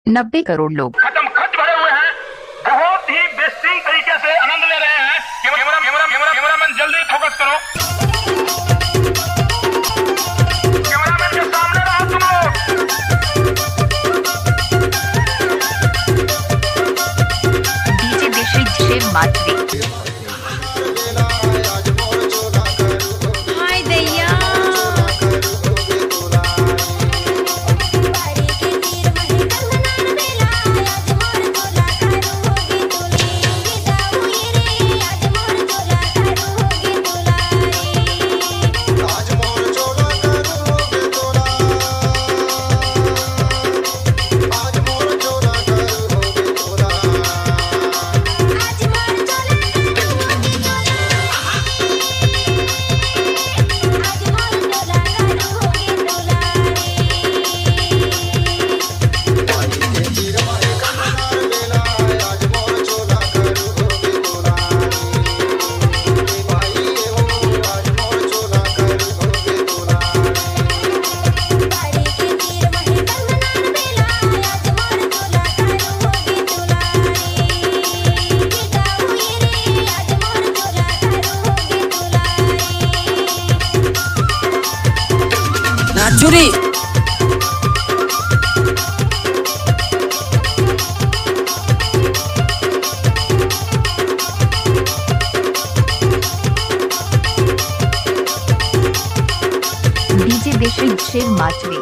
90 करोड़ लोग खत्म खच भरे हुए हैं। बहुत ही बेहतरीन तरीके से आनंद ले रहे हैं। कैमरामैन जल्दी फोकस करो। कैमरामैन के सामने रहो तुम लोग। डीजे बेश्री शिव माधवी हाय दैया नाचुरी डीजे बेश्री शिव माधवी